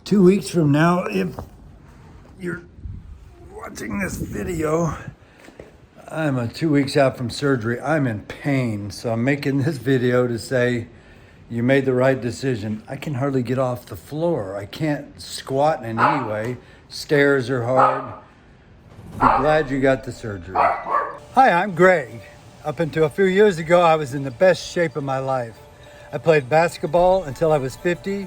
2 weeks from now, if you're watching this video, I'm 2 weeks out from surgery. I'm in pain, so I'm making this video to say you made the right decision. I can hardly get off the floor. I can't squat in any way. Stairs are hard. Be glad you got the surgery. Hi, I'm Greg. Up until a few years ago, I was in the best shape of my life. I played basketball until I was 50.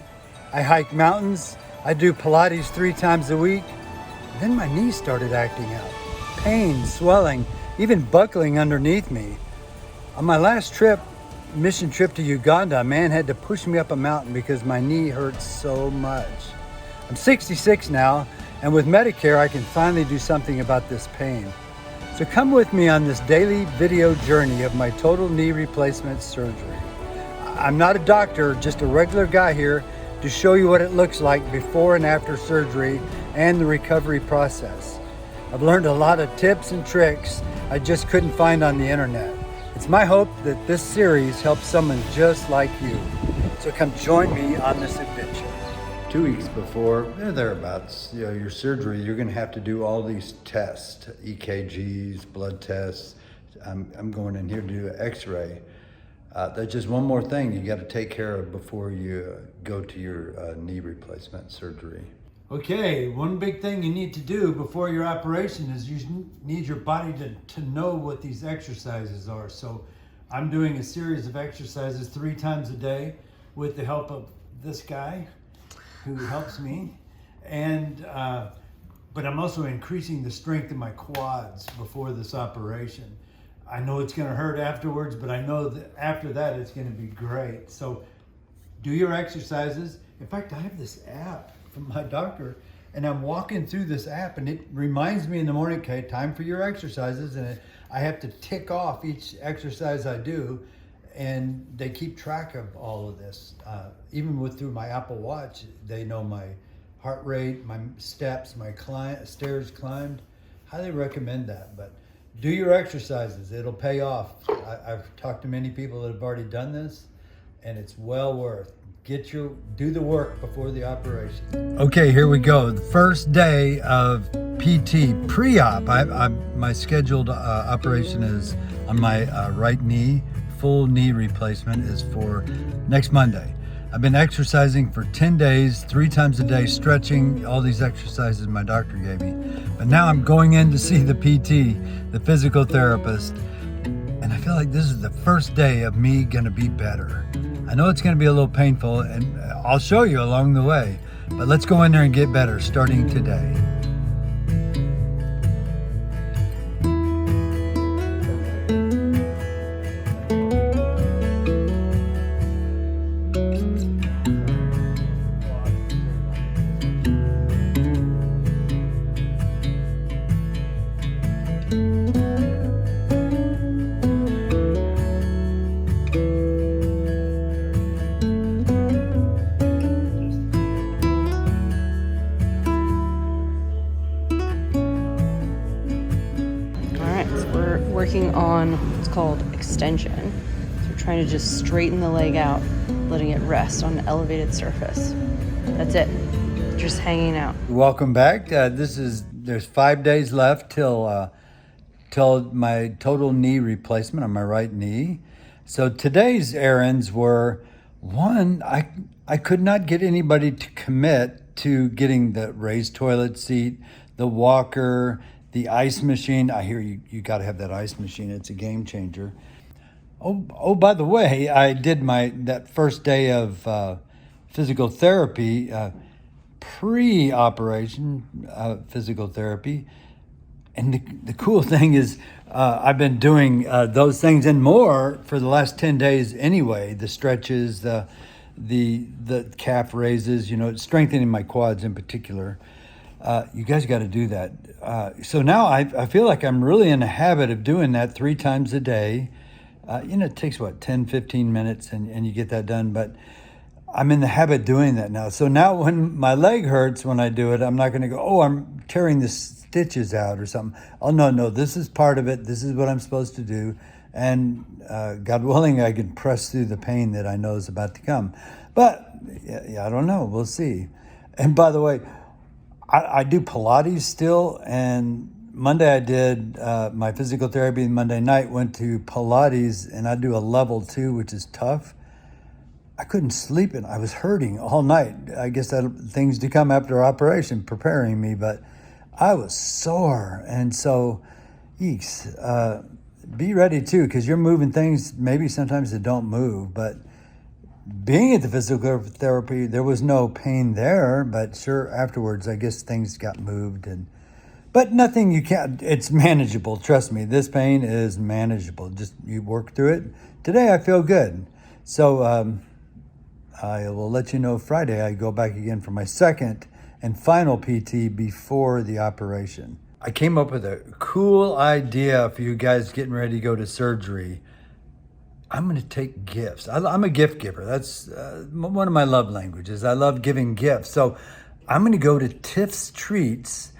I hiked mountains. I do Pilates 3 times a week. Then my knee started acting out. Pain, swelling, even buckling underneath me. On my last mission trip to Uganda, a man had to push me up a mountain because my knee hurts so much. I'm 66 now, and with Medicare, I can finally do something about this pain. So come with me on this daily video journey of my total knee replacement surgery. I'm not a doctor, just a regular guy here to show you what it looks like before and after surgery and the recovery process. I've learned a lot of tips and tricks I just couldn't find on the internet. It's my hope that this series helps someone just like you. So come join me on this adventure. 2 weeks before, thereabouts, your surgery, you're gonna have to do all these tests, EKGs, blood tests. I'm going in here to do an x-ray. There's just one more thing you got to take care of before you go to your knee replacement surgery. Okay, one big thing you need to do before your operation is you need your body to know what these exercises are. So I'm doing a series of exercises 3 times a day with the help of this guy who helps me. And but I'm also increasing the strength of my quads before this operation. I know it's going to hurt afterwards, but I know that after that it's going to be great. So do your exercises. In fact, I have this app from my doctor, and I'm walking through this app, and it reminds me in the morning, okay, time for your exercises, and I have to tick off each exercise I do, and they keep track of all of this. Even through my Apple Watch, they know my heart rate, my steps, my stairs climbed. Highly recommend that. But do your exercises, it'll pay off. I've talked to many people that have already done this, and it's well worth. Do the work before the operation. Okay, here we go. The first day of PT pre-op. My scheduled operation is on my right knee. Full knee replacement is for next Monday. I've been exercising for 10 days, 3 times a day, stretching, all these exercises my doctor gave me. But now I'm going in to see the PT, the physical therapist, and I feel like this is the first day of me gonna be better. I know it's gonna be a little painful, and I'll show you along the way, but let's go in there and get better starting today. Working on what's called extension. So we're trying to just straighten the leg out, letting it rest on an elevated surface. That's it. Just hanging out. Welcome back. There's 5 days left till my total knee replacement on my right knee. So today's errands were, one, I could not get anybody to commit to getting the raised toilet seat, the walker, the ice machine. I hear you got to have that ice machine. It's a game changer. Oh, by the way, I did that first day of physical therapy, pre-operation physical therapy. And the cool thing is I've been doing those things and more for the last 10 days anyway. The stretches, the calf raises, strengthening my quads in particular. You guys got to do that. So now I feel like I'm really in the habit of doing that 3 times a day. It takes 10, 15 minutes and you get that done, but I'm in the habit of doing that now. So now when my leg hurts when I do it, I'm not going to go, I'm tearing the stitches out or something. Oh, no, this is part of it. This is what I'm supposed to do. And God willing, I can press through the pain that I know is about to come. But yeah, I don't know. We'll see. And by the way, I do Pilates still, and Monday I did my physical therapy. Monday night went to Pilates, and I do a level 2, which is tough. I couldn't sleep, and I was hurting all night. I guess that things to come after operation preparing me, but I was sore, and so, eeks, be ready too, because you're moving things maybe sometimes that don't move, but being at the physical therapy, there was no pain there, but sure, afterwards, I guess things got moved, but nothing you can't, it's manageable. Trust me, this pain is manageable. Just you work through it. Today, I feel good. So I will let you know Friday, I go back again for my second and final PT before the operation. I came up with a cool idea for you guys getting ready to go to surgery. I'm going to take gifts. I'm a gift giver. That's one of my love languages. I love giving gifts. So I'm going to go to Tiff's Treats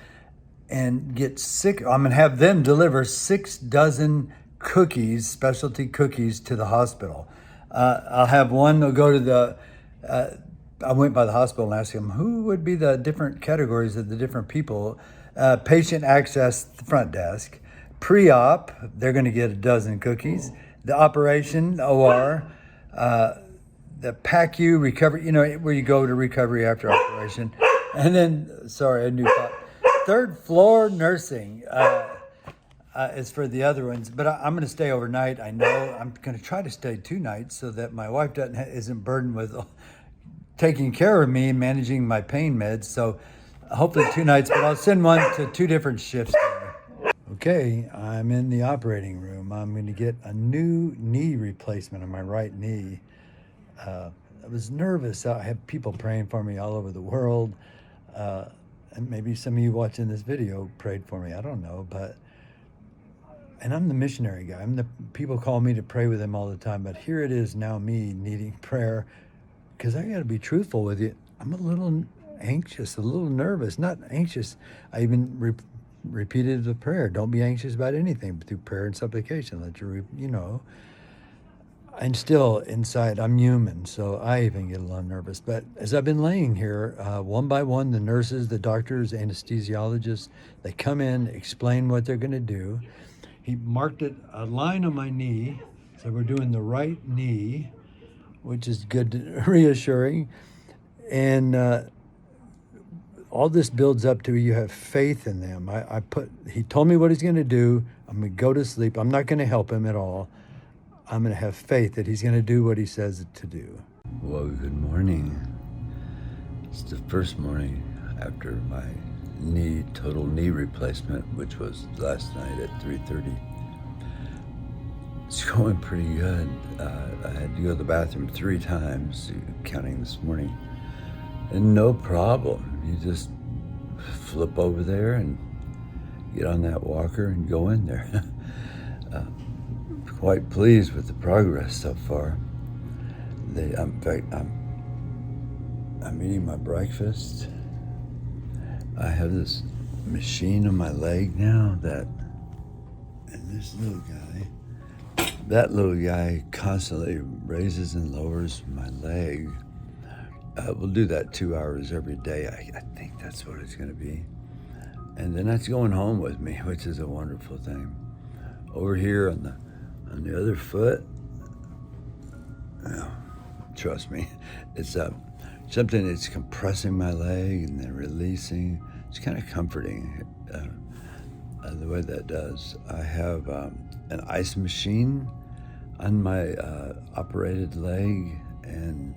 and I'm going to have them deliver 6 dozen cookies, specialty cookies, to the hospital. I'll have one, they'll go to I went by the hospital and asked them who would be the different categories of the different people. Patient access, the front desk. Pre-op, they're going to get 12 cookies. The operation, OR, the PACU recovery, where you go to recovery after operation. And then, sorry, a new thought. 3rd floor nursing is for the other ones, but I'm going to stay overnight. I know I'm going to try to stay 2 nights so that my wife isn't burdened with taking care of me and managing my pain meds. So hopefully 2 nights, but I'll send one to 2 different shifts. Okay, I'm in the operating room. I'm going to get a new knee replacement on my right knee. I was nervous. I have people praying for me all over the world. And maybe some of you watching this video prayed for me. I don't know, and I'm the missionary guy. People call me to pray with them all the time, but here it is now, me needing prayer, because I got to be truthful with you. I'm a little anxious, a little nervous, not anxious. I even repeated the prayer. Don't be anxious about anything, but through prayer and supplication, let your, and still inside, I'm human, so I even get a little nervous. But as I've been laying here, one by one, the nurses, the doctors, anesthesiologists, they come in, explain what they're going to do. He marked a line on my knee, so we're doing the right knee, which is good, reassuring. And all this builds up to you have faith in them. He told me what he's going to do. I'm going to go to sleep. I'm not going to help him at all. I'm going to have faith that he's going to do what he says to do. Well, good morning. It's the first morning after my total knee replacement, which was last night at 3:30. It's going pretty good. I had to go to the bathroom 3 times, counting this morning. And no problem. You just flip over there and get on that walker and go in there. Quite pleased with the progress so far. In fact, I'm eating my breakfast. I have this machine on my leg now and this little guy constantly raises and lowers my leg. We'll do that 2 hours every day. I think that's what it's going to be. And then that's going home with me, which is a wonderful thing. Over here on the other foot, trust me, it's something that's compressing my leg and then releasing. It's kind of comforting the way that does. I have an ice machine on my operated leg, and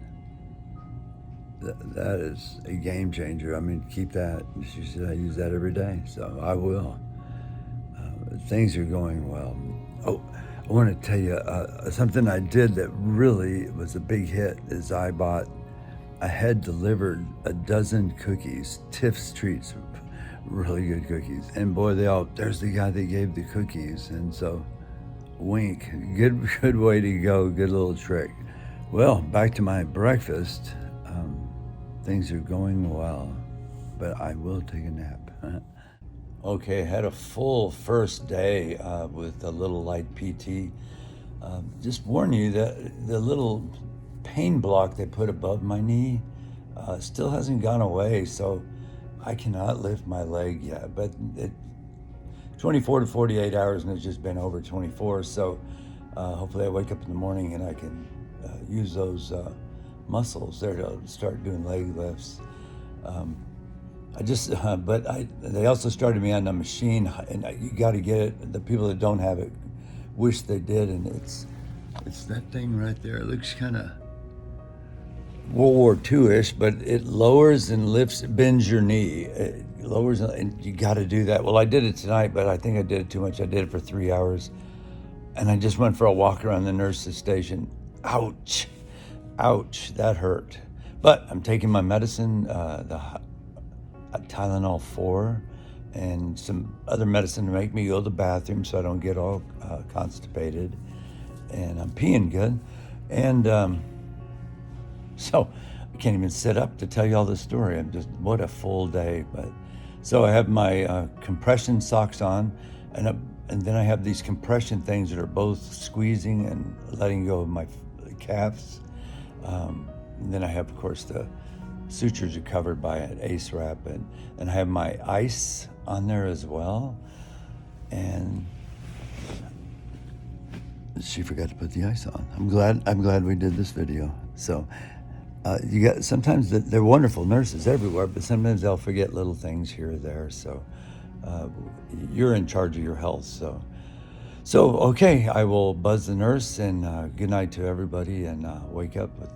that is a game changer. I mean, keep that. She said I use that every day, so I will. Things are going well. Oh, I want to tell you something I did that really was a big hit is I had delivered 12 cookies, Tiff's Treats, really good cookies. And boy, there's the guy that gave the cookies. And so, wink, good way to go, good little trick. Well, back to my breakfast. Things are going well, but I will take a nap. Okay, had a full first day with a little light PT. Just warn you that the little pain block they put above my knee, Still hasn't gone away, so I cannot lift my leg yet. But 24 to 48 hours, and it's just been over 24. So hopefully I wake up in the morning and I can use those muscles there to start doing leg lifts. They also started me on a machine, and you got to get it. The people that don't have it wish they did, and it's that thing right there. It looks kind of World War II-ish, but it lowers and bends your knee. It lowers, and you got to do that. Well, I did it tonight, but I think I did it too much. I did it for 3 hours, and I just went for a walk around the nurse's station. Ouch, that hurt. But I'm taking my medicine, the Tylenol 4, and some other medicine to make me go to the bathroom so I don't get all constipated. And I'm peeing good. And so I can't even sit up to tell you all this story. What a full day. But so I have my compression socks on, and then I have these compression things that are both squeezing and letting go of my calves. And then I have, of course, the sutures are covered by an ACE wrap, and I have my ice on there as well. And she forgot to put the ice on. I'm glad we did this video. So sometimes they're wonderful nurses everywhere, but sometimes they'll forget little things here or there. So you're in charge of your health. So okay, I will buzz the nurse, and good night to everybody, and wake up with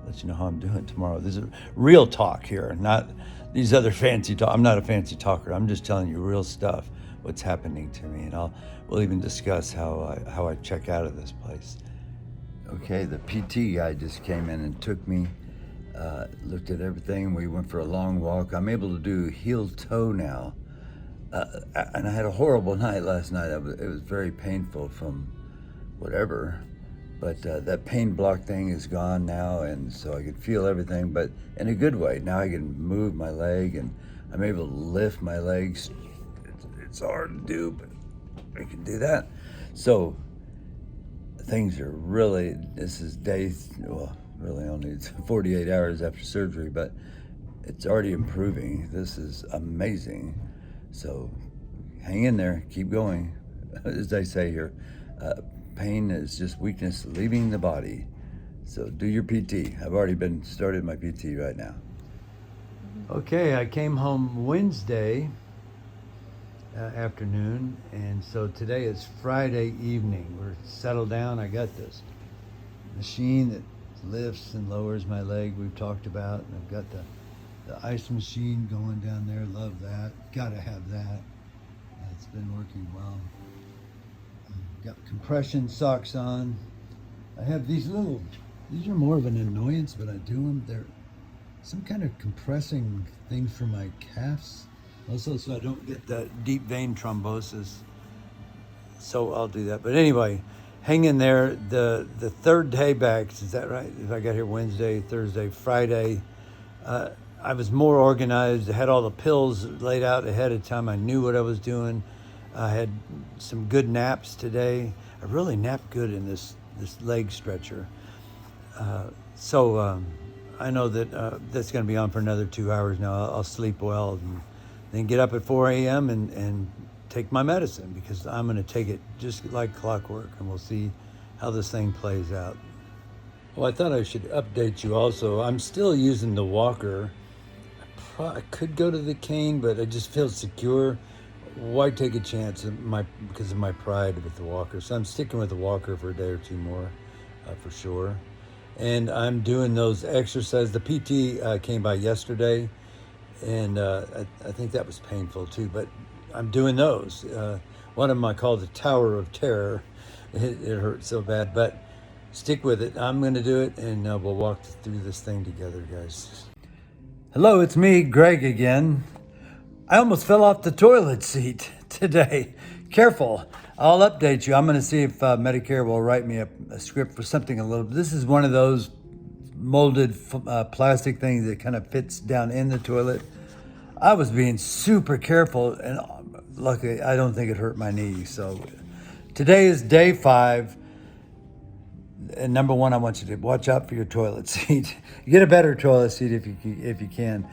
let you know how I'm doing tomorrow. This is real talk here, not these other fancy talk. I'm not a fancy talker. I'm just telling you real stuff, what's happening to me, and we'll even discuss how I check out of this place. Okay, the PT guy just came in and took me, looked at everything. We went for a long walk. I'm able to do heel toe now. And I had a horrible night last night. It was very painful from whatever, but that pain block thing is gone now, and so I can feel everything, but in a good way. Now I can move my leg, and I'm able to lift my legs. It's hard to do, but I can do that. So things are this is really only 48 hours after surgery, but it's already improving. This is amazing. So hang in there, keep going. As they say here, pain is just weakness leaving the body. So do your PT. I've already started my PT right now. Okay, I came home Wednesday afternoon, and so today is Friday evening. We're settled down. I got this machine that lifts and lowers my leg we've talked about, and I've got the ice machine going down there. Love that. Gotta have that. It's been working well. Got compression socks on. I have these are more of an annoyance, but I do them. They're some kind of compressing thing for my calves. Also, so I don't get that deep vein thrombosis. So I'll do that. But anyway, hang in there. The third day back, is that right? If I got here Wednesday, Thursday, Friday, I was more organized. I had all the pills laid out ahead of time. I knew what I was doing. I had some good naps today. I really napped good in this leg stretcher. So I know that that's going to be on for another 2 hours now. I'll sleep well, and then get up at 4 a.m. and take my medicine, because I'm going to take it just like clockwork, and we'll see how this thing plays out. Well, I thought I should update you also. I'm still using the walker. I could go to the cane, but I just feel secure. Why take a chance because of my pride with the walker? So I'm sticking with the walker for a day or two more, for sure. And I'm doing those exercises. The PT came by yesterday, and I think that was painful too, but I'm doing those. One of them I call the Tower of Terror. It hurt so bad, but stick with it. I'm going to do it, and we'll walk through this thing together, guys. Hello, it's me, Greg, again. I almost fell off the toilet seat today. Careful. I'll update you. I'm going to see if Medicare will write me a script for something a little. This is one of those molded plastic things that kind of fits down in the toilet. I was being super careful, and luckily I don't think it hurt my knee. So today is day 5. And number one, I want you to watch out for your toilet seat. Get a better toilet seat if you can.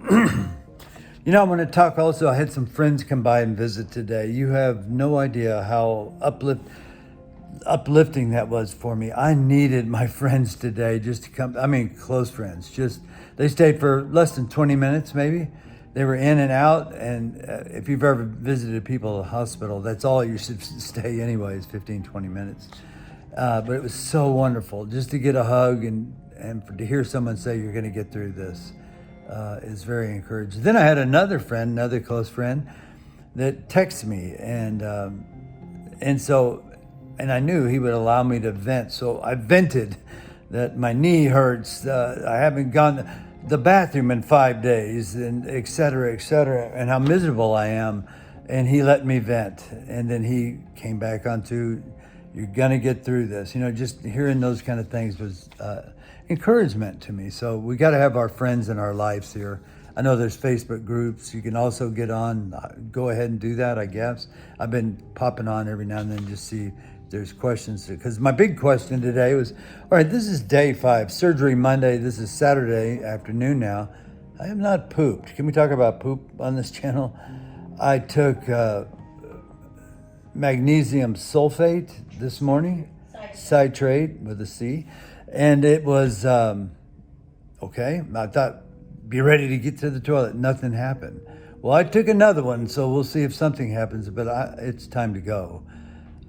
You know, I'm going to talk also. I had some friends come by and visit today. You have no idea how uplifting that was for me. I needed my friends today just to come. I mean, close friends. Just they stayed for less than 20 minutes, maybe. They were in and out. And if you've ever visited people at a hospital, that's all you should stay anyways, 15, 20 minutes. But it was so wonderful just to get a hug and to hear someone say you're going to get through this. Is very encouraging. Then I had another close friend, that texted me, and I knew he would allow me to vent. So I vented that my knee hurts. I haven't gone to the bathroom in 5 days, and et cetera, and how miserable I am. And he let me vent, and then he came back onto, "You're gonna get through this." You know, just hearing those kind of things was encouragement to me. So we got to have our friends in our lives here. I know there's Facebook groups. You can also get on. Go ahead and do that, I guess. I've been popping on every now and then just see if there's questions. Because my big question today was, all right, this is day 5, surgery Monday. This is Saturday afternoon now. I have not pooped. Can we talk about poop on this channel? I took magnesium sulfate this morning, citrate with a C. And it was, okay. I thought, be ready to get to the toilet. Nothing happened. Well, I took another one, so we'll see if something happens, but it's time to go.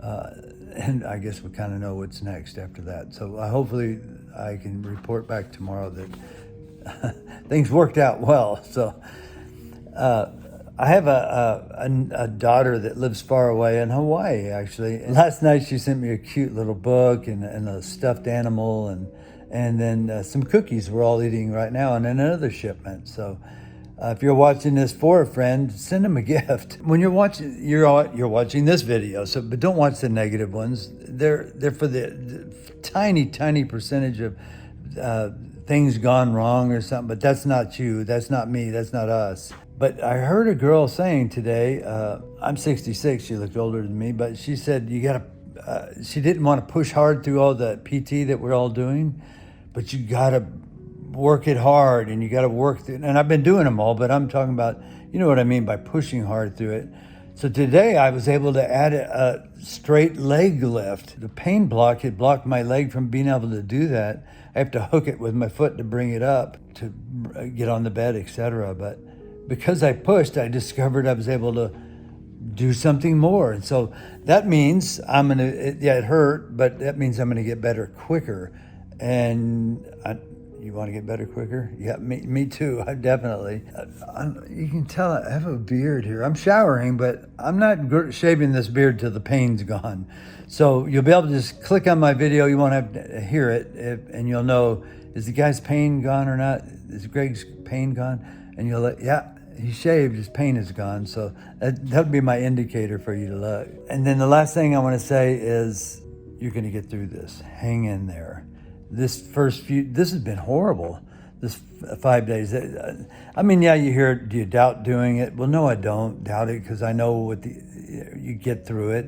And I guess we kind of know what's next after that. So hopefully I can report back tomorrow that things worked out well. So I have a daughter that lives far away in Hawaii, actually. And last night she sent me a cute little book and a stuffed animal, and then some cookies we're all eating right now, and then another shipment. So if you're watching this for a friend, send them a gift. When you're watching this video, but don't watch the negative ones. They're for the tiny percentage of things gone wrong or something. But that's not you. That's not me. That's not us. But I heard a girl saying today, I'm 66, she looked older than me, but she said she didn't want to push hard through all the PT that we're all doing, but you got to work it hard, and you got to work through, and I've been doing them all, but I'm talking about, you know what I mean by pushing hard through it. So today I was able to add a straight leg lift. The pain block had blocked my leg from being able to do that. I have to hook it with my foot to bring it up, to get on the bed, etc. But because I pushed, I discovered I was able to do something more. And so that means it hurt, but that means I'm going to get better quicker. And you want to get better quicker? Yeah, me too. I definitely. You can tell I have a beard here. I'm showering, but I'm not shaving this beard till the pain's gone. So you'll be able to just click on my video. You won't have to hear it, and you'll know, is the guy's pain gone or not? Is Greg's pain gone? And he shaved, his pain is gone. So that'll be my indicator for you to look. And then the last thing I want to say is, you're going to get through this. Hang in there. This has been horrible, this 5 days. I mean, yeah, you hear, do you doubt doing it? Well, no, I don't doubt it, because I know you get through it.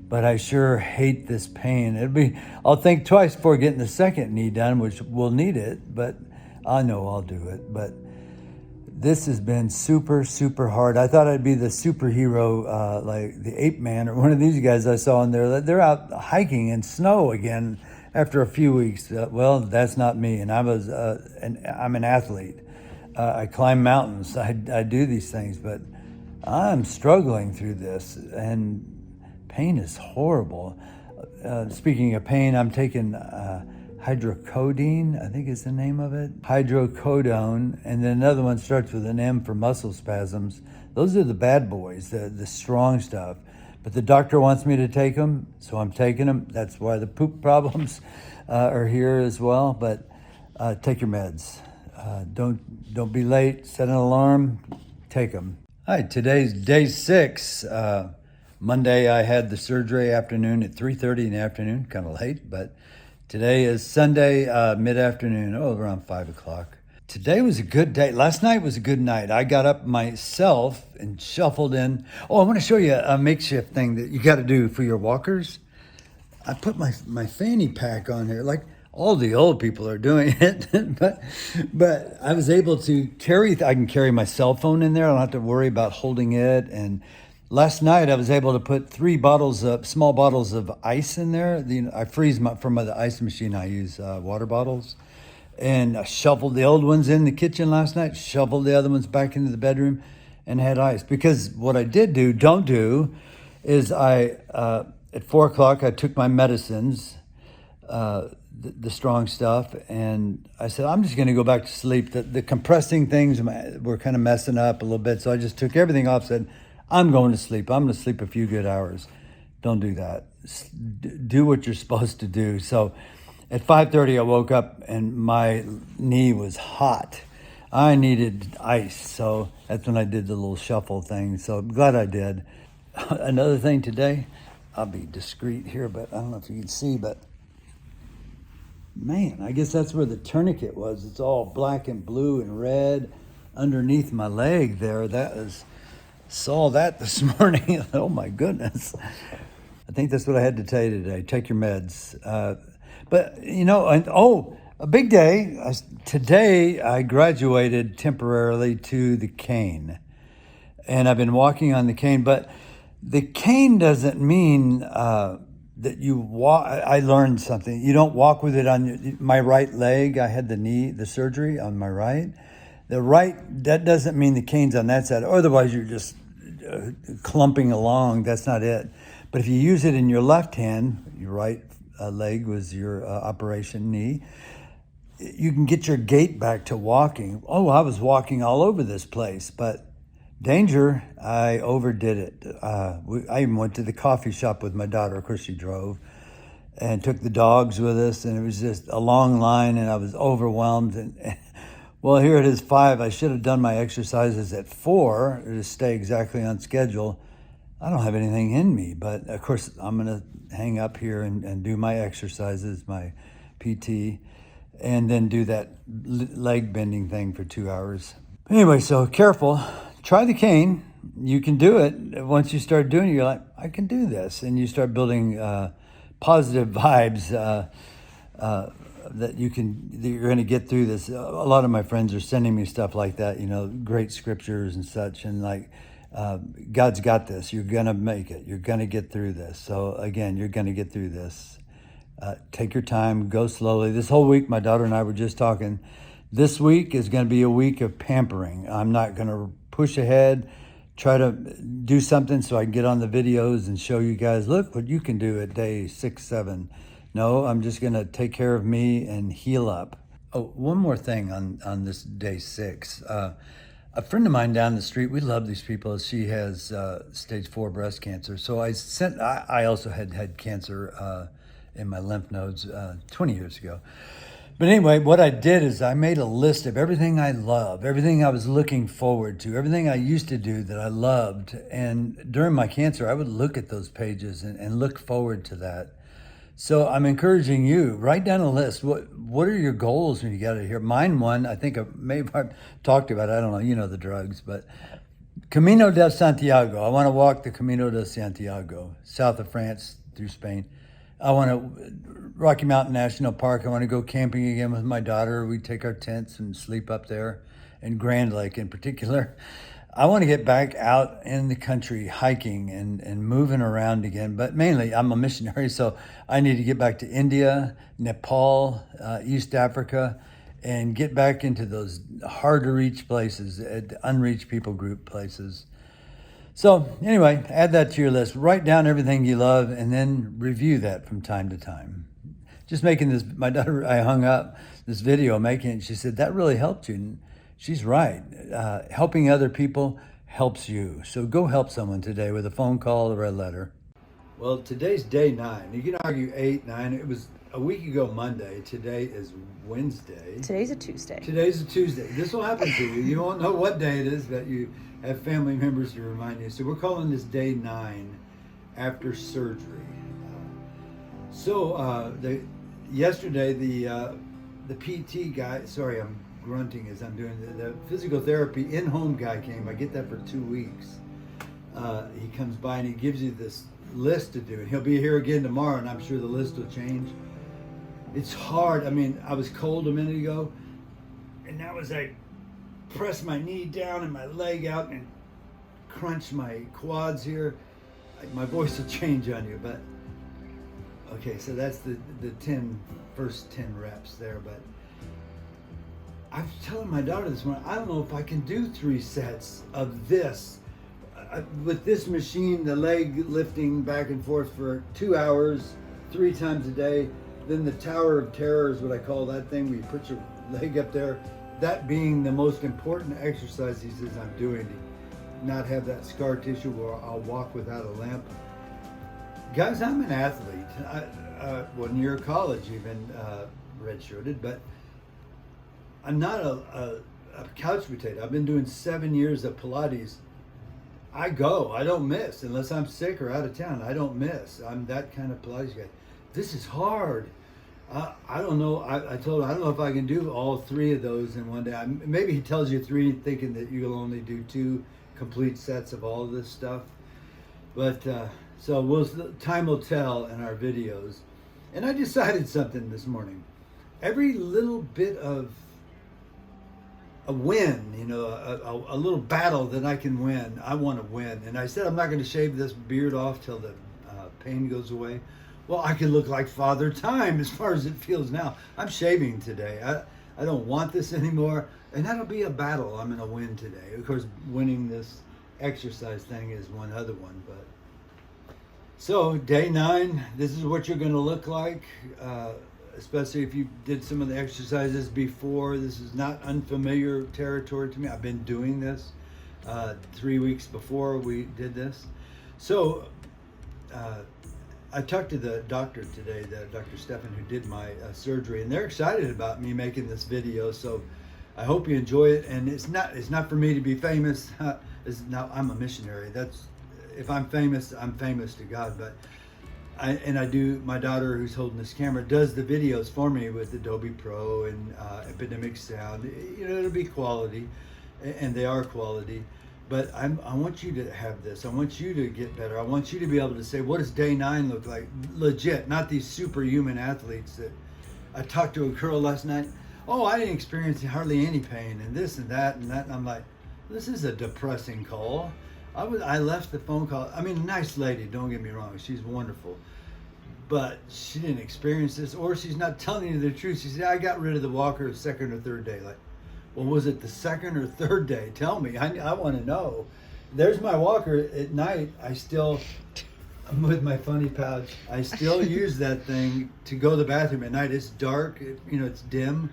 But I sure hate this pain. I'll think twice before getting the second knee done, which will need it, but I know I'll do it. But this has been super, super hard. I thought I'd be the superhero, like the Ape Man or one of these guys I saw in there. They're out hiking in snow again after a few weeks. Well, that's not me. And I'm an athlete. I climb mountains. I do these things, but I'm struggling through this, and pain is horrible. Speaking of pain, I'm taking hydrocodone, I think is the name of it. Hydrocodone, and then another one starts with an M for muscle spasms. Those are the bad boys, the strong stuff. But the doctor wants me to take them, so I'm taking them. That's why the poop problems are here as well. But take your meds. Don't be late. Set an alarm. Take them. All right, today's day 6. Monday I had the surgery afternoon at 3:30 in the afternoon, kind of late, but today is Sunday mid-afternoon, around 5 o'clock. Today was a good day. Last night was a good night. I got up myself and shuffled in. I want to show you a makeshift thing that you got to do for your walkers. I put my fanny pack on here, like all the old people are doing it, but I was able to I can carry my cell phone in there. I don't have to worry about holding it. And last night I was able to put small bottles of ice in there. I freeze from the ice machine. I use water bottles. And I shuffled the old ones in the kitchen last night, shuffled the other ones back into the bedroom, and had ice. Because what I don't do, is at 4 o'clock, I took my medicines, the strong stuff, and I said, I'm just going to go back to sleep. The compressing things were kind of messing up a little bit, so I just took everything off, said, I'm going to sleep. I'm going to sleep a few good hours. Don't do that. Do what you're supposed to do. So at 5:30, I woke up, and my knee was hot. I needed ice, so that's when I did the little shuffle thing. So I'm glad I did. Another thing today, I'll be discreet here, but I don't know if you can see, but man, I guess that's where the tourniquet was. It's all black and blue and red underneath my leg there. Saw that this morning. Oh my goodness. I think that's what I had to tell you today. Take your meds. But a big day. Today I graduated temporarily to the cane. And I've been walking on the cane, but the cane doesn't mean that you walk. I learned something. You don't walk with it on my right leg. I had the surgery on my right. That doesn't mean the cane's on that side. Otherwise, you're just clumping along. That's not it. But if you use it in your left hand, your right leg was your operation knee, you can get your gait back to walking. Oh, I was walking all over this place, but danger, I overdid it. I even went to the coffee shop with my daughter. Of course, she drove, and took the dogs with us, and it was just a long line, and I was overwhelmed. And well, here it is 5. I should have done my exercises at 4 to stay exactly on schedule. I don't have anything in me, but of course, I'm going to hang up here and do my exercises, my PT, and then do that leg bending thing for 2 hours. Anyway, so careful. Try the cane. You can do it. Once you start doing it, you're like, I can do this. And you start building positive vibes that you're going to get through this. A lot of my friends are sending me stuff like that, great scriptures and such. And like, God's got this. You're going to make it. You're going to get through this. So again, you're going to get through this. Take your time. Go slowly. This whole week, my daughter and I were just talking. This week is going to be a week of pampering. I'm not going to push ahead, try to do something so I can get on the videos and show you guys, look what you can do at day 6, 7. No, I'm just going to take care of me and heal up. Oh, one more thing on this day 6. A friend of mine down the street, we love these people. She has stage 4 breast cancer. So I also had cancer in my lymph nodes 20 years ago. But anyway, what I did is I made a list of everything I love, everything I was looking forward to, everything I used to do that I loved. And during my cancer, I would look at those pages and look forward to that. So I'm encouraging you, write down a list. What are your goals when you get out of here? Mine one, I think I've talked about it. I don't know, the drugs, but Camino de Santiago. I want to walk the Camino de Santiago, south of France through Spain. I want to Rocky Mountain National Park. I want to go camping again with my daughter. We take our tents and sleep up there, in Grand Lake in particular. I want to get back out in the country hiking and moving around again. But mainly, I'm a missionary, so I need to get back to India, Nepal, East Africa, and get back into those hard-to-reach places, unreached people group places. So anyway, add that to your list. Write down everything you love and then review that from time to time. Just making this, my daughter, I hung up this video making it. She said, that really helped you. And she's right. Helping other people helps you. So go help someone today with a phone call or a letter. Well, today's day 9. You can argue 8, 9. It was a week ago Monday. Today is Wednesday. Today's a Tuesday. This will happen to you. You won't know what day it is, but you have family members to remind you. So we're calling this day 9 after surgery. Yesterday the PT guy, sorry, I'm grunting as I'm doing the physical therapy in-home guy came. I get that for 2 weeks. He comes by and he gives you this list to do. And he'll be here again tomorrow, and I'm sure the list will change. It's hard. I mean, I was cold a minute ago, and that was I pressed my knee down and my leg out and crunched my quads here. My voice will change on you, but okay, so that's the first 10 reps there. But I was telling my daughter this morning, I don't know if I can do 3 sets of this. With this machine, the leg lifting back and forth for 2 hours, 3 times a day. Then the Tower of Terror is what I call that thing where you put your leg up there. That being the most important exercise he says I'm doing to not have that scar tissue where I'll walk without a limp. Guys, I'm an athlete. 1 year of college even, redshirted, but I'm not a couch potato. I've been doing 7 years of Pilates. I don't miss unless I'm sick or out of town. I don't miss. I'm that kind of Pilates guy. This is hard. I don't know. I told him, I don't know if I can do all 3 of those in one day. Maybe he tells you 3 thinking that you'll only do 2 complete sets of all of this stuff. But so time will tell in our videos. And I decided something this morning. Every little bit of a win, a little battle that I can win, I want to win. And I said I'm not going to shave this beard off till the pain goes away. Well, I can look like Father Time as far as it feels now. I'm shaving today. I don't want this anymore. And that'll be a battle I'm going to win today. Of course, winning this exercise thing is one other one. But so day 9, this is what you're going to look like. Especially if you did some of the exercises before. This is not unfamiliar territory to me. I've been doing this 3 weeks before we did this. So I talked to the doctor today, Dr. Stefan, who did my surgery, and they're excited about me making this video. So I hope you enjoy it. And it's not for me to be famous. I'm a missionary. If I'm famous to God. But my daughter, who's holding this camera, does the videos for me with Adobe Pro and Epidemic Sound. It'll be quality, and they are quality. But I want you to have this. I want you to get better. I want you to be able to say, what does day 9 look like? Legit, not these superhuman athletes that I talked to a girl last night. Oh, I didn't experience hardly any pain and this and that and that. And I'm like, this is a depressing call. I left the phone call. I mean, a nice lady, don't get me wrong. She's wonderful. But she didn't experience this, or she's not telling you the truth. She said, I got rid of the walker the 2nd or 3rd day. Like, well, was it the 2nd or 3rd day? Tell me. I want to know. There's my walker at night. I'm with my funny pouch. I still use that thing to go to the bathroom at night. It's dark. It's dim.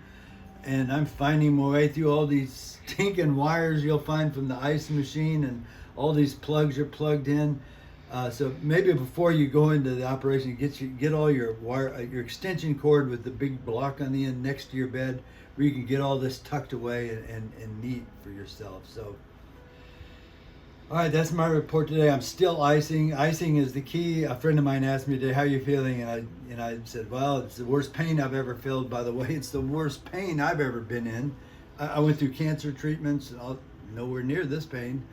And I'm finding my way through all these stinking wires you'll find from the ice machine, and all these plugs are plugged in. So maybe before you go into the operation, get all your wire, your extension cord with the big block on the end next to your bed, where you can get all this tucked away and neat for yourself. So, all right, that's my report today. I'm still icing. Icing is the key. A friend of mine asked me today, how are you feeling? And I said, well, it's the worst pain I've ever felt. By the way, it's the worst pain I've ever been in. I went through cancer treatments, nowhere near this pain.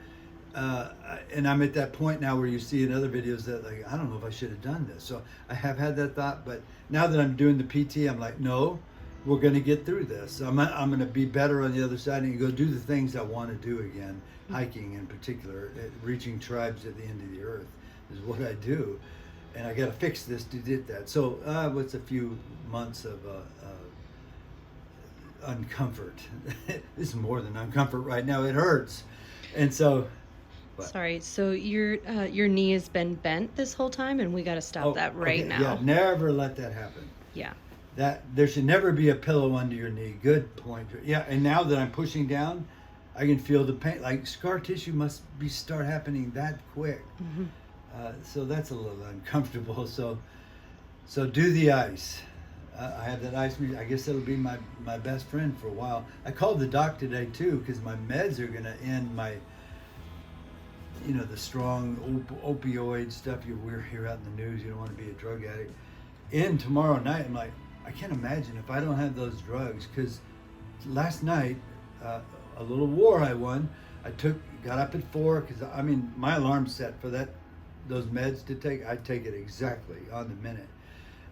And I'm at that point now where you see in other videos that, like, I don't know if I should have done this. So I have had that thought, but now that I'm doing the PT, I'm like, no, we're going to get through this. I'm going to be better on the other side and go do the things I want to do again. Hiking in particular, reaching tribes at the end of the earth is what I do. And I got to fix this to get that. So what's a few months of uncomfort. This is more than uncomfort right now. It hurts. And so... What? Sorry, so your knee has been bent this whole time, and we got to stop that right now. Yeah, never let that happen. Yeah. That there should never be a pillow under your knee. Good point. Yeah, and now that I'm pushing down, I can feel the pain. Like, scar tissue must start happening that quick. Mm-hmm. So that's a little uncomfortable. So do the ice. I have that ice. I guess it'll be my best friend for a while. I called the doc today too, because my meds are gonna end my. The strong opioid stuff you hear out in the news. You don't want to be a drug addict. In tomorrow night, I'm like, I can't imagine if I don't have those drugs. Because last night, a little war I won. Got up at 4 because my alarm's set for that those meds to take, I take it exactly on the minute.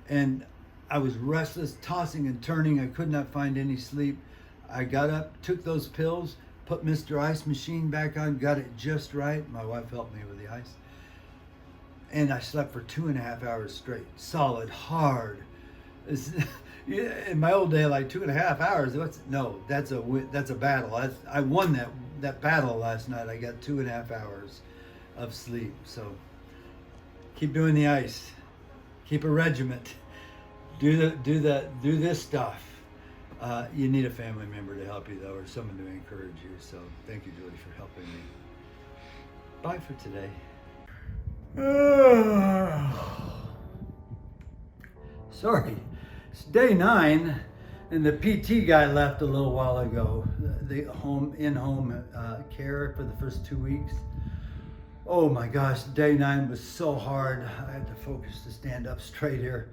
And I was restless, tossing and turning. I could not find any sleep. I got up, took those pills, put Mr. Ice machine back on, got it just right. My wife helped me with the ice. And I slept for 2.5 hours straight, solid, hard. In my old day, like 2.5 hours. That's a battle. I won that battle last night. I got 2.5 hours of sleep. So keep doing the ice. Keep a regiment. Do this stuff. You need a family member to help you though, or someone to encourage you. So thank you, Jody, for helping me. Bye for today. Sorry, it's day 9, and the PT guy left a little while ago. The in-home care for the first 2 weeks. Oh my gosh, day 9 was so hard. I had to focus to stand up straight here.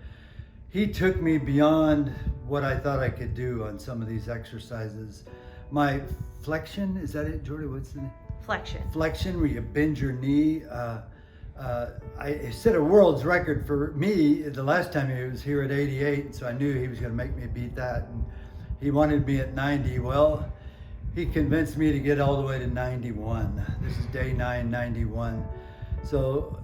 He took me beyond what I thought I could do on some of these exercises. My flexion, is that it, Jordy? What's the name? Flexion. Flexion, where you bend your knee. I set a world's record for me the last time he was here at 88, so I knew he was going to make me beat that. And he wanted me at 90. Well, he convinced me to get all the way to 91. This is day 9, 91. So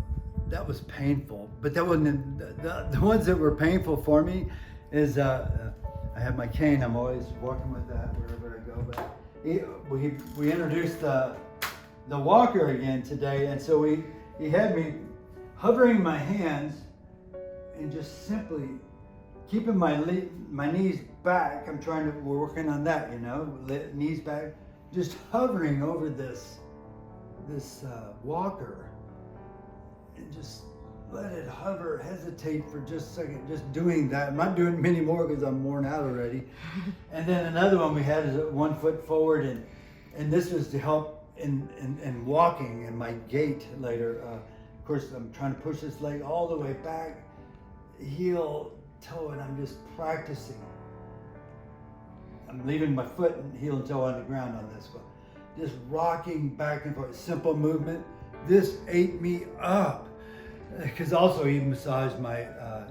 that was painful. But that wasn't the ones that were painful for me. Is I have my cane. I'm always walking with that wherever I go. But we introduced the walker again today, and so he had me hovering my hands and just simply keeping my knees back. We're working on that, knees back, just hovering over this walker and just let it hover, hesitate for just a second, just doing that. I'm not doing many more because I'm worn out already. And then another one we had is 1 foot forward, and this was to help in walking and my gait later. Of course, I'm trying to push this leg all the way back, heel, toe, and I'm just practicing. I'm leaving my foot and heel and toe on the ground on this one. Just rocking back and forth, simple movement. This ate me up. Because also he massaged my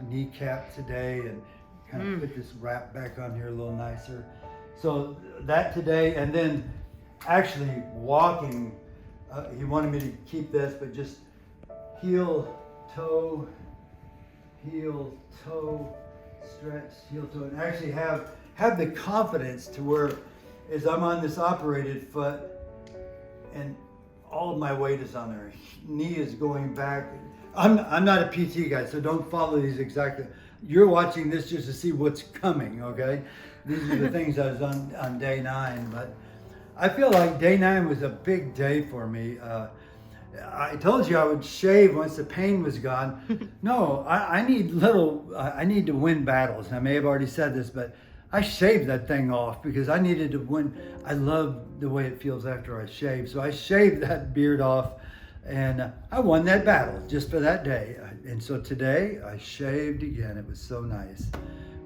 kneecap today and kind of put this wrap back on here a little nicer. So that today, and then actually walking, he wanted me to keep this, but just heel, toe, stretch, heel, toe, and actually have the confidence to where as I'm on this operated foot and all of my weight is on there, knee is going back. I'm not a PT guy, so don't follow these exactly. You're watching this just to see what's coming, okay? These are the things I was on day 9, but I feel like day 9 was a big day for me. I told you I would shave once the pain was gone. No, I need to win battles. I may have already said this, but I shaved that thing off because I needed to win. I love the way it feels after I shave. So I shaved that beard off and I won that battle just for that day. And so today I shaved again. It was so nice.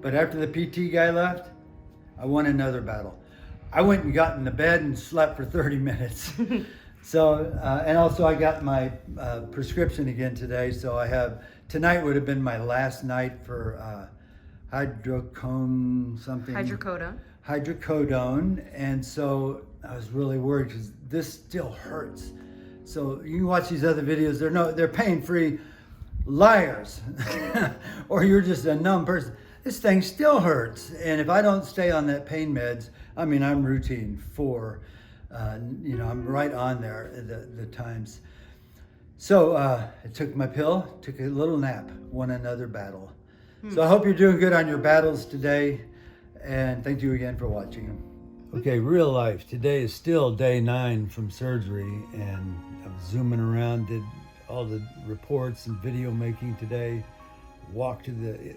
But after the PT guy left, I won another battle. I went and got in the bed and slept for 30 minutes. So, and also I got my prescription again today. So tonight would have been my last night for hydrocodone. And so I was really worried because this still hurts. So you can watch these other videos. They're pain-free. Liars. Or you're just a numb person. This thing still hurts. And if I don't stay on that pain meds, I'm routine 4. I'm right on there the times. So I took my pill, took a little nap, won another battle. So I hope you're doing good on your battles today. And thank you again for watching. Okay, real life. Today is still day 9 from surgery, and I'm zooming around, did all the reports and video making today, walked to the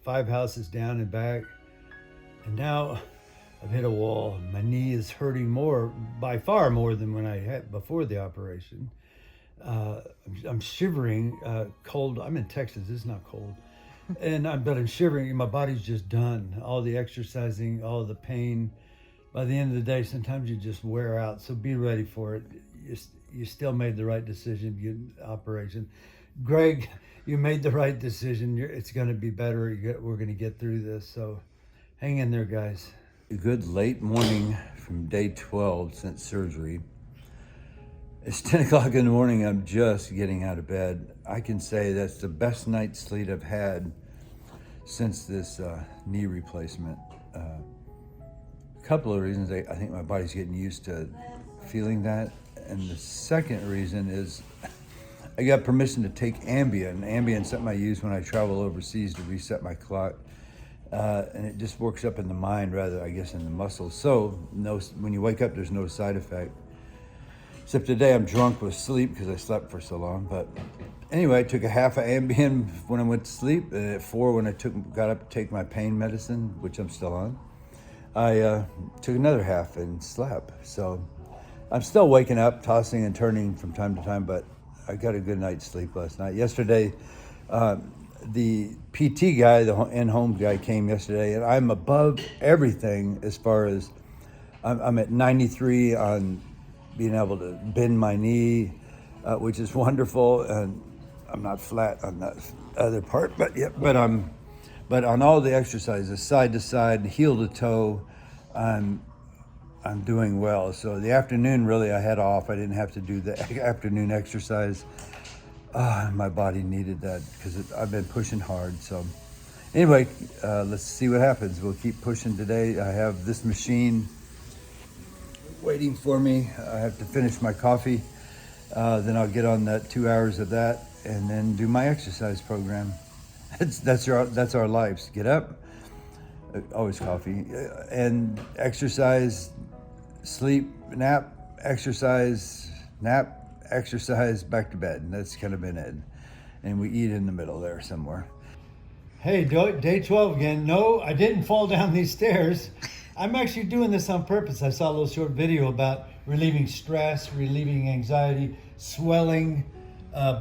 5 houses down and back, and now I've hit a wall. My knee is hurting by far more than when I had before the operation. I'm shivering, cold. I'm in Texas, it's not cold. But I'm shivering, and my body's just done. All the exercising, all the pain. By the end of the day, sometimes you just wear out. So be ready for it. You still made the right decision to get an operation. Greg, you made the right decision. It's going to be better. We're going to get through this. So hang in there, guys. A good late morning from day 12 since surgery. It's 10 o'clock in the morning. I'm just getting out of bed. I can say that's the best night's sleep I've had since this knee replacement. A couple of reasons. I think my body's getting used to feeling that. And the second reason is I got permission to take Ambien. Ambien's something I use when I travel overseas to reset my clock. And it just works up in the mind rather, I guess, in the muscles. So when you wake up, there's no side effect. Except today I'm drunk with sleep because I slept for so long. But anyway, I took a half of Ambien when I went to sleep. And at 4 when I got up to take my pain medicine, which I'm still on, I took another half and slept. So I'm still waking up, tossing and turning from time to time, but I got a good night's sleep last night. Yesterday, the PT guy, the in-home guy came yesterday, and I'm above everything as far as I'm at 93 on being able to bend my knee, which is wonderful, and I'm not flat on that other part, but on all the exercises, side to side, heel to toe, I'm doing well. So the afternoon, really, I had off. I didn't have to do the afternoon exercise. My body needed that because I've been pushing hard. So anyway, let's see what happens. We'll keep pushing today. I have this machine waiting for me. I have to finish my coffee. Then I'll get on that 2 hours of that and then do my exercise program. That's our lives. Get up, always coffee, and exercise, sleep, nap, exercise, nap, exercise, back to bed. And that's kind of been it. And we eat in the middle there somewhere. Hey, day 12 again. No, I didn't fall down these stairs. I'm actually doing this on purpose. I saw a little short video about relieving stress, relieving anxiety, swelling,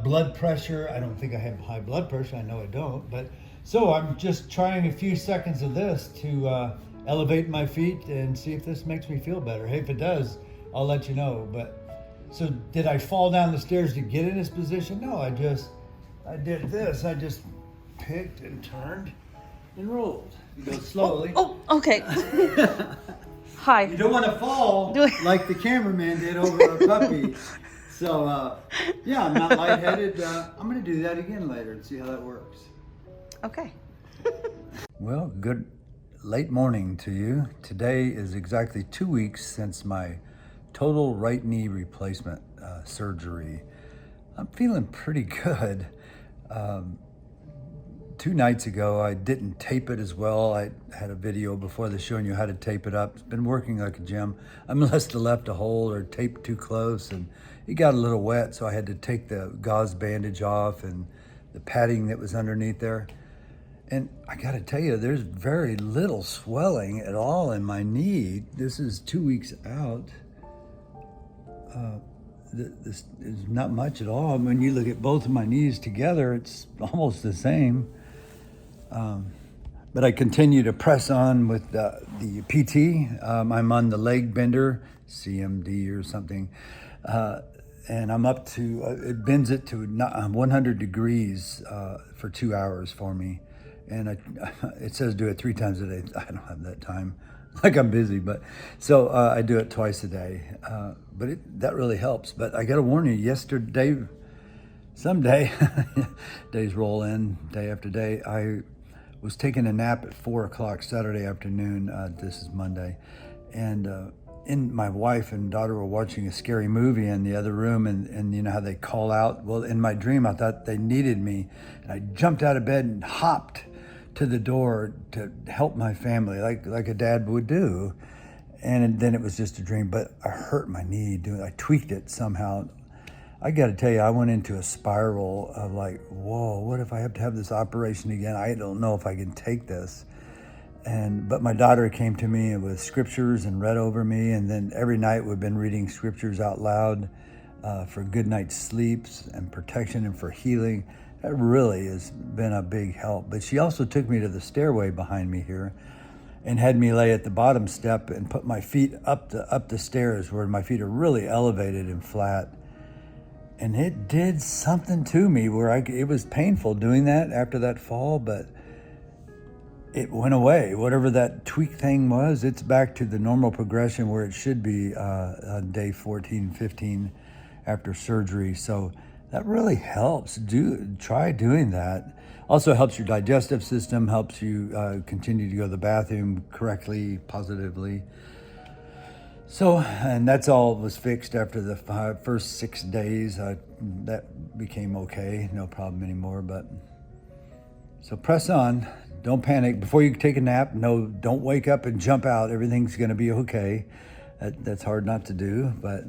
blood pressure. I don't think I have high blood pressure. I know I don't. But so I'm just trying a few seconds of this to elevate my feet and see if this makes me feel better. Hey, if it does, I'll let you know. But so did I fall down the stairs to get in this position? No, I did this. I just picked and turned and rolled. You go slowly. Oh, okay. Hi. You don't want to fall like the cameraman did over our puppy. So, yeah, I'm not lightheaded. I'm going to do that again later and see how that works. Okay. Well, good late morning to you. Today is exactly 2 weeks since my total right knee replacement surgery. I'm feeling pretty good. 2 nights ago, I didn't tape it as well. I had a video before this showing you how to tape it up. It's been working like a gem. I must have left a hole or taped too close, and it got a little wet, so I had to take the gauze bandage off and the padding that was underneath there. And I gotta tell you, there's very little swelling at all in my knee. This is 2 weeks out. This is not much at all. When you look at both of my knees together, it's almost the same. But I continue to press on with the PT. I'm on the leg bender, CMD or something. And I'm up to, it bends it to 100 degrees for 2 hours for me. And it says do it 3 times a day. I don't have that time. Like I'm busy, but so I do it twice a day. But that really helps. But I got to warn you, someday, days roll in day after day. I was taking a nap at 4 o'clock Saturday afternoon. This is Monday. And my wife and daughter were watching a scary movie in the other room, and you know how they call out? Well, in my dream, I thought they needed me. And I jumped out of bed and hopped to the door to help my family, like a dad would do. And then it was just a dream, but I hurt my knee I tweaked it somehow. I got to tell you, I went into a spiral of like, whoa, what if I have to have this operation again? I don't know if I can take this. But my daughter came to me with scriptures and read over me. And then every night we've been reading scriptures out loud for good night's sleeps and protection and for healing. That really has been a big help. But she also took me to the stairway behind me here and had me lay at the bottom step and put my feet up the stairs where my feet are really elevated and flat. And it did something to me where it was painful doing that after that fall, but it went away. Whatever that tweak thing was, it's back to the normal progression where it should be on day 14, 15 after surgery. So that really helps. Try doing that. Also helps your digestive system, helps you continue to go to the bathroom correctly, positively. So, and that's all was fixed after the first 6 days. That became okay, no problem anymore. But so press on, don't panic. Before you take a nap, no, don't wake up and jump out. Everything's going to be okay. That's hard not to do, but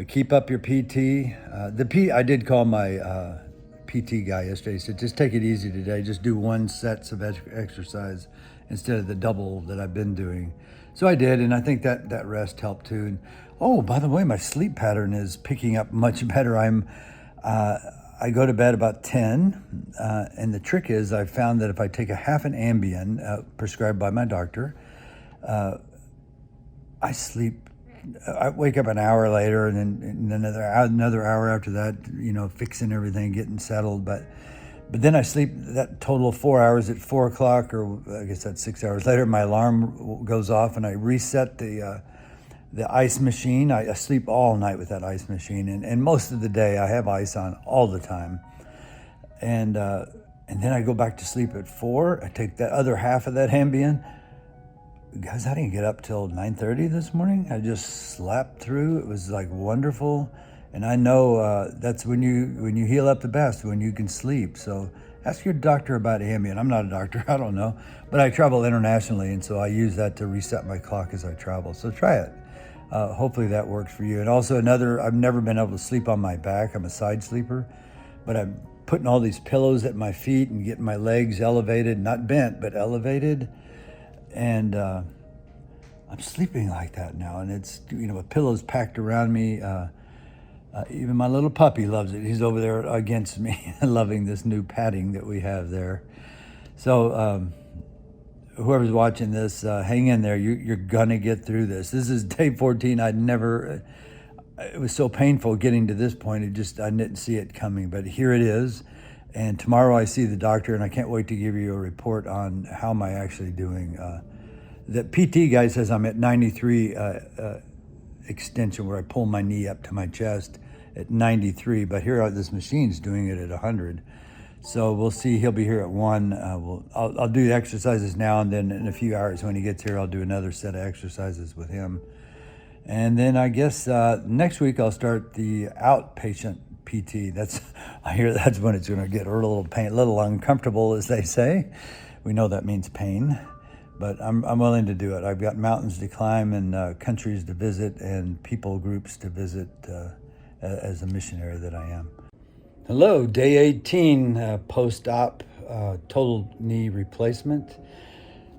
keep up your PT. I did call my PT guy yesterday. He said, just take it easy today. Just do one sets of exercise instead of the double that I've been doing. So I did, and I think that rest helped too. And oh, by the way, my sleep pattern is picking up much better. I go to bed about 10, and the trick is I found that if I take a half an Ambien prescribed by my doctor, I sleep. I wake up an hour later, and then another hour after that, fixing everything, getting settled. But then I sleep that total of 4 hours at 4 o'clock, or I guess that's 6 hours later. My alarm goes off, and I reset the ice machine. I sleep all night with that ice machine, and most of the day I have ice on all the time. And then I go back to sleep at 4. I take that other half of that Ambien. Guys, I didn't get up till 9:30 this morning. I just slept through. It was like wonderful. And I know that's when you heal up the best, when you can sleep. So ask your doctor about Ambien. I'm not a doctor, I don't know. But I travel internationally, and so I use that to reset my clock as I travel. So try it. Hopefully that works for you. And also I've never been able to sleep on my back. I'm a side sleeper. But I'm putting all these pillows at my feet and getting my legs elevated, not bent, but elevated. And I'm sleeping like that now. And it's, with pillows packed around me. Even my little puppy loves it. He's over there against me, loving this new padding that we have there. So whoever's watching this, hang in there. You're gonna get through this. This is day 14. It was so painful getting to this point. I didn't see it coming, but here it is. And tomorrow I see the doctor, and I can't wait to give you a report on how am I actually doing. The PT guy says I'm at 93 extension, where I pull my knee up to my chest at 93, but here this machine's doing it at 100. So we'll see. He'll be here at 1. I'll do the exercises now, and then in a few hours when he gets here, I'll do another set of exercises with him. And then I guess next week I'll start the outpatient PT. I hear that's when it's going to get a little uncomfortable, as they say. We know that means pain. But I'm willing to do it. I've got mountains to climb and countries to visit and people groups to visit as a missionary that I am. Hello, day 18 post-op total knee replacement.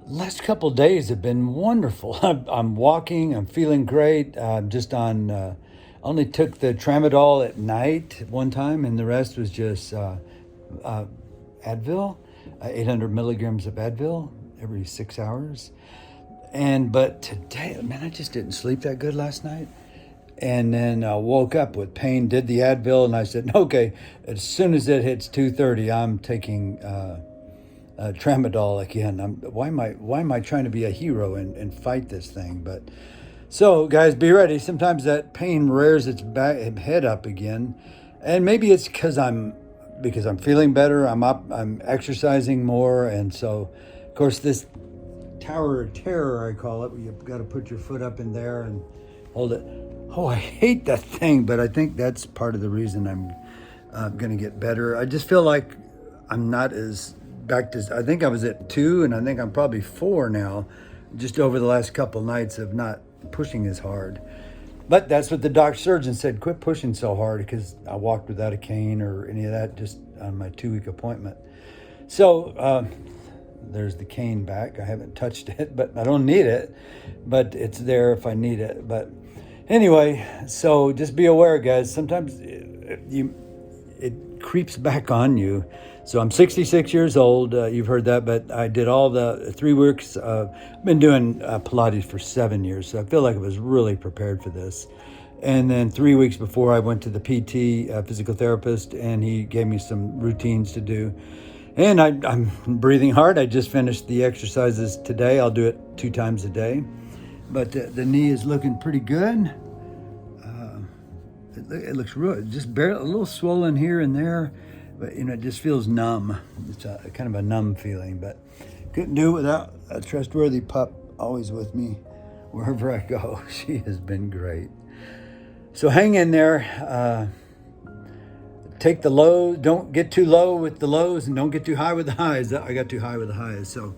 Last couple days have been wonderful. I'm walking. I'm feeling great. I'm just on. Only took the tramadol at night one time, and the rest was just Advil, 800 milligrams of Advil every 6 hours. But today, man, I just didn't sleep that good last night. And then I woke up with pain, did the Advil, and I said, okay, as soon as it hits 2:30, I'm taking tramadol again. Why am I trying to be a hero and fight this thing? But so guys, be ready. Sometimes that pain rears its head up again. And maybe it's because I'm feeling better. I'm up, I'm exercising more. And so, of course, this tower of terror, I call it, where you've got to put your foot up in there and hold it. Oh, I hate that thing, but I think that's part of the reason I'm going to get better. I just feel like I'm not as back to, I think I was at 2, and I think I'm probably 4 now, just over the last couple nights of not pushing as hard. But that's what the doctor surgeon said, quit pushing so hard, because I walked without a cane or any of that just on my 2-week appointment. So there's the cane back. I haven't touched it, but I don't need it, but it's there if I need it. But anyway, so just be aware, guys. Sometimes it creeps back on you. So I'm 66 years old. You've heard that, but I did all the 3 weeks. I've been doing Pilates for 7 years, so I feel like I was really prepared for this. And then 3 weeks before, I went to the PT, physical therapist, and he gave me some routines to do. And I'm breathing hard. I just finished the exercises today. I'll do it 2 times a day. But the knee is looking pretty good. It looks real, just barely, a little swollen here and there, but it just feels numb. It's kind of a numb feeling, but couldn't do it without a trustworthy pup always with me wherever I go. She has been great. So hang in there. Take the low. Don't get too low with the lows, and don't get too high with the highs. I got too high with the highs. So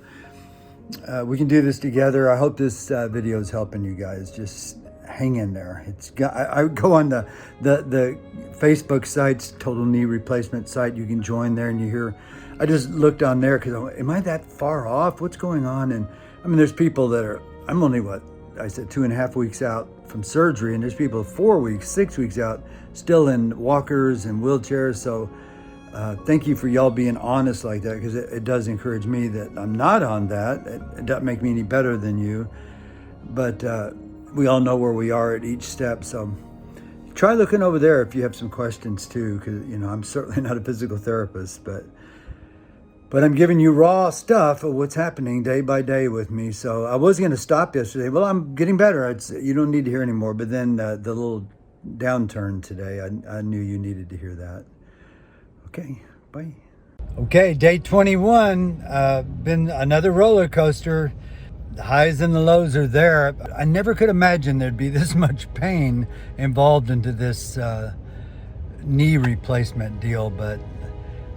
we can do this together. I hope this video is helping you guys. Just hang in there. I go on the Facebook sites, Total Knee Replacement site. You can join there, and you hear. I just looked on there because am I that far off? What's going on? And I mean, there's people that are. I'm only 2.5 weeks out from surgery, and there's people 4 weeks, 6 weeks out, still in walkers and wheelchairs. So thank you for y'all being honest like that, because it does encourage me that I'm not on that. It doesn't make me any better than you, but we all know where we are at each step. So try looking over there if you have some questions too, because I'm certainly not a physical therapist, but I'm giving you raw stuff of what's happening day by day with me. So I was going to stop yesterday. Well, I'm getting better. You don't need to hear anymore. But then the little downturn today, I knew you needed to hear that. Okay, bye. Okay, day 21. Been another roller coaster. The highs and the lows are there. I never could imagine there'd be this much pain involved into this knee replacement deal, but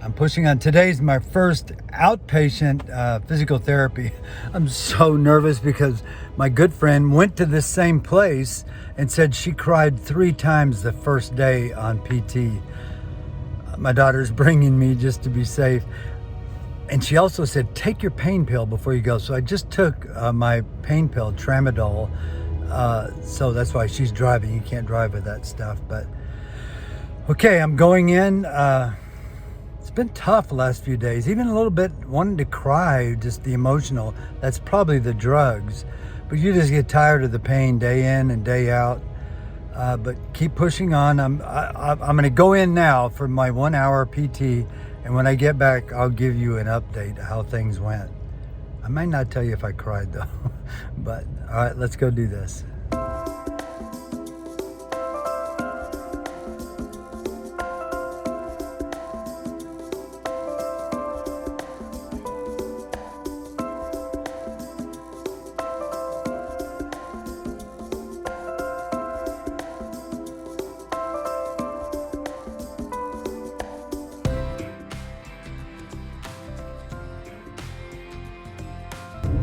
I'm pushing on. Today's my first outpatient physical therapy. I'm so nervous because my good friend went to this same place and said she cried 3 times the first day on PT. My daughter's bringing me just to be safe. And she also said, take your pain pill before you go. So I just took my pain pill, Tramadol. So that's why she's driving. You can't drive with that stuff. But okay, I'm going in. It's been tough the last few days, even a little bit wanting to cry, just the emotional. That's probably the drugs, but you just get tired of the pain day in and day out. But keep pushing on. I'm going to go in now for my 1 hour PT, and when I get back, I'll give you an update how things went. I might not tell you if I cried though, but all right, let's go do this.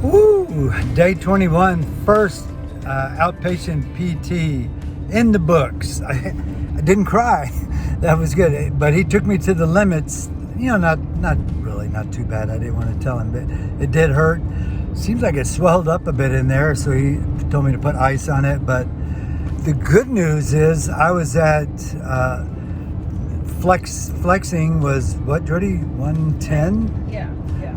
Woo! Day 21, first outpatient PT in the books. I didn't cry. That was good. But he took me to the limits. Not really, not too bad. I didn't want to tell him, but it did hurt. Seems like it swelled up a bit in there, so he told me to put ice on it. But the good news is I was at flexing was what, Jordy? 110? Yeah.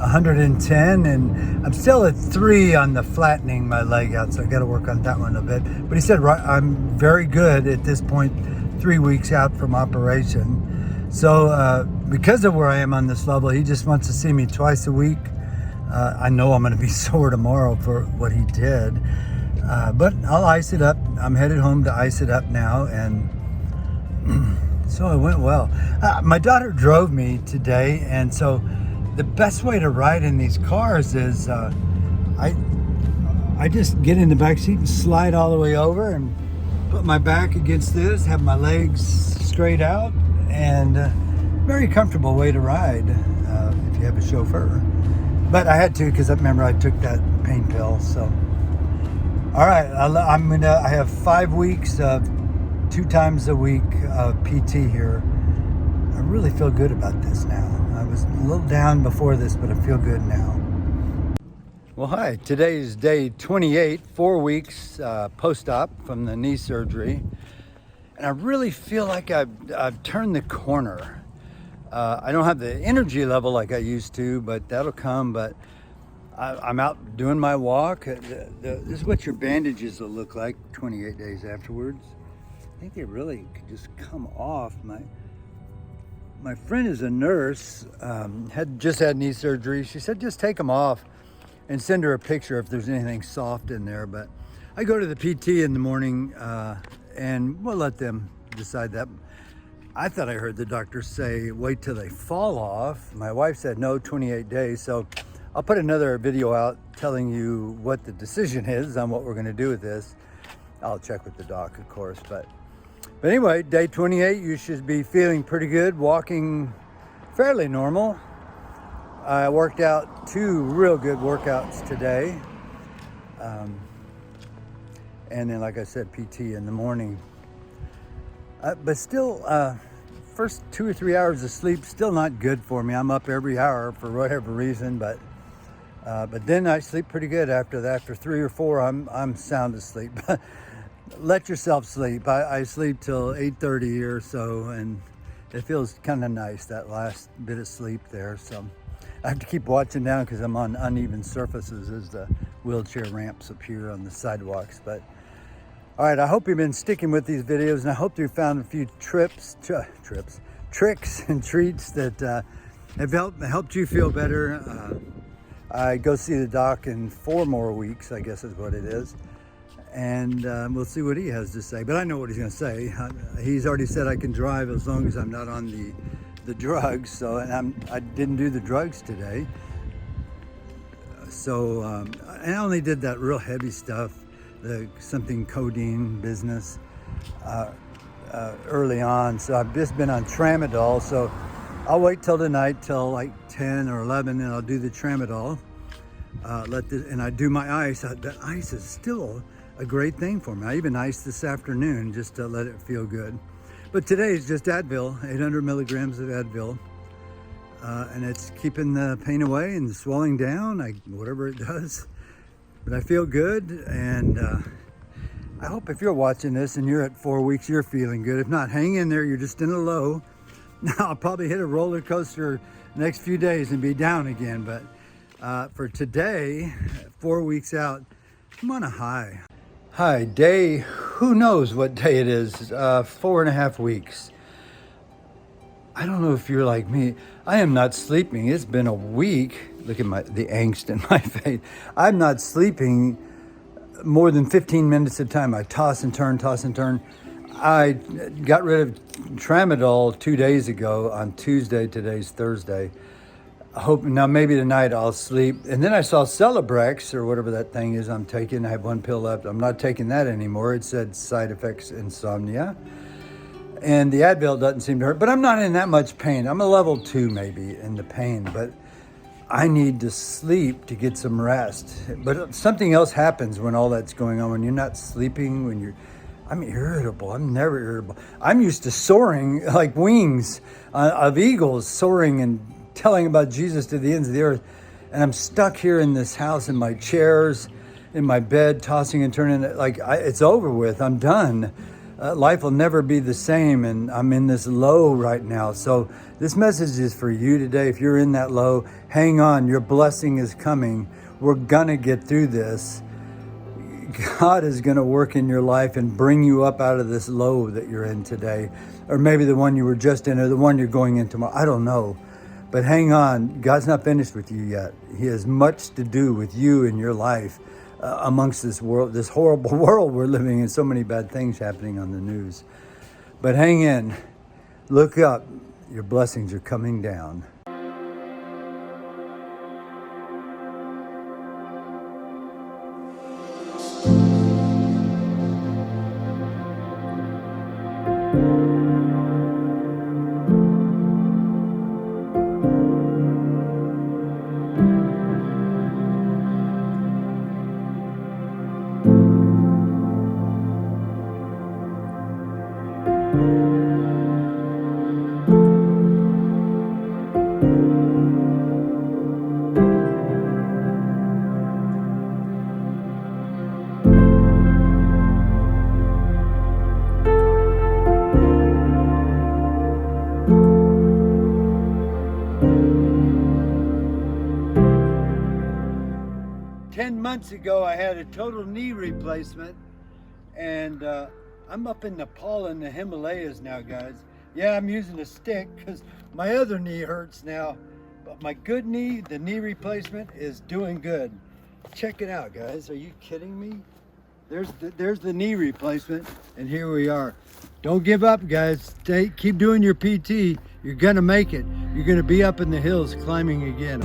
110, and I'm still at 3 on the flattening my leg out, so I got to work on that one a bit. But he said I'm very good at this point, 3 weeks out from operation. So because of where I am on this level, he just wants to see me twice a week. I know I'm going to be sore tomorrow for what he did, but I'll ice it up. I'm headed home to ice it up now, and so it went well. My daughter drove me today, and so the best way to ride in these cars is I just get in the back seat and slide all the way over and put my back against this, have my legs straight out, and very comfortable way to ride if you have a chauffeur. But I had to, because I remember I took that pain pill. So all right, I have 5 weeks of 2 times a week of PT here. I really feel good about this now. I was a little down before this, but I feel good now. Well, hi. Today is day 28, 4 weeks post-op from the knee surgery. And I really feel like I've turned the corner. I don't have the energy level like I used to, but that'll come. But I'm out doing my walk. This is what your bandages will look like 28 days afterwards. think they really could just come off. My friend is a nurse, had just had knee surgery. She said just take them off and send her a picture if there's anything soft in there. But I go to the PT in the morning and we'll let them decide that. I thought I heard the doctor say wait till they fall off. My wife said no, 28 days. So I'll put another video out telling you what the decision is on what we're going to do with this. I'll check with the doc, of course. But anyway, day 28, you should be feeling pretty good, walking fairly normal. I worked out 2 real good workouts today. And then, like I said, PT in the morning. But still, first 2 or 3 hours of sleep, still not good for me. I'm up every hour for whatever reason, but then I sleep pretty good after that. After 3 or 4, I'm sound asleep. Let yourself sleep. I sleep till 8:30 or so, and it feels kind of nice, that last bit of sleep there. So I have to keep watching down because I'm on uneven surfaces as the wheelchair ramps appear on the sidewalks. But all right, I hope you've been sticking with these videos, and I hope you found a few tricks and treats that have helped you feel better. I go see the doc in 4 more weeks, I guess is what it is. And we'll see what he has to say. But I know what he's going to say. He's already said I can drive as long as I'm not on the drugs. So, and I didn't do the drugs today. So, and I only did that real heavy stuff, something codeine business early on. So I've just been on tramadol. So I'll wait till tonight, till like 10 or 11, and I'll do the tramadol. And I do my ice. That ice is still a great thing for me. I even iced this afternoon just to let it feel good. But today is just Advil, 800 milligrams of Advil. And it's keeping the pain away and the swelling down, whatever it does. But I feel good, and I hope if you're watching this and you're at 4 weeks, you're feeling good. If not, hang in there, you're just in a low. Now, I'll probably hit a roller coaster next few days and be down again. But for today, 4 weeks out, I'm on a high. Hi, day, who knows what day it is, 4.5 weeks. I don't know if you're like me. I am not sleeping. It's been a week. Look at the angst in my face. I'm not sleeping more than 15 minutes at a time. I toss and turn. I got rid of tramadol 2 days ago on Tuesday. Today's Thursday. I hope now maybe tonight I'll sleep. And then I saw Celebrex or whatever that thing is I'm taking. I have 1 pill left. I'm not taking that anymore. It said side effects insomnia. And the Advil doesn't seem to hurt, but I'm not in that much pain. I'm a level 2 maybe in the pain, but I need to sleep to get some rest. But something else happens when all that's going on. When you're not sleeping, I'm irritable. I'm never irritable. I'm used to soaring like wings of eagles, soaring and telling about Jesus to the ends of the earth. And I'm stuck here in this house in my chairs, in my bed, tossing and turning. It's over with. I'm done. Life will never be the same, and I'm in this low right now. So this message is for you today. If you're in that low, hang on. Your blessing is coming. We're going to get through this. God is going to work in your life and bring you up out of this low that you're in today, or maybe the one you were just in, or the one you're going in tomorrow. I don't know. But hang on. God's not finished with you yet. He has much to do with you and your life. Amongst this world, this horrible world we're living in, so many bad things happening on the news. But hang in, look up, your blessings are coming down. Months ago, I had a total knee replacement, and I'm up in Nepal in the Himalayas now, guys. Yeah, I'm using a stick because my other knee hurts now. But my good knee, the knee replacement, is doing good. Check it out, guys. Are you kidding me? There's the knee replacement, and here we are. Don't give up, guys. Keep doing your PT. You're gonna make it. You're gonna be up in the hills climbing again.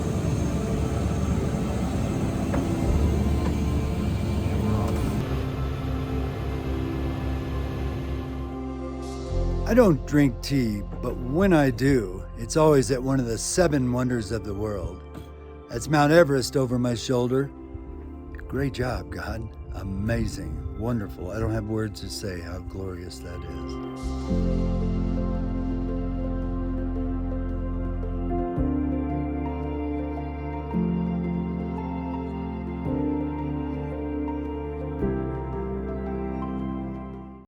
I don't drink tea, but when I do, it's always at one of the 7 wonders of the world. That's Mount Everest over my shoulder. Great job, God. Amazing, wonderful. I don't have words to say how glorious that is.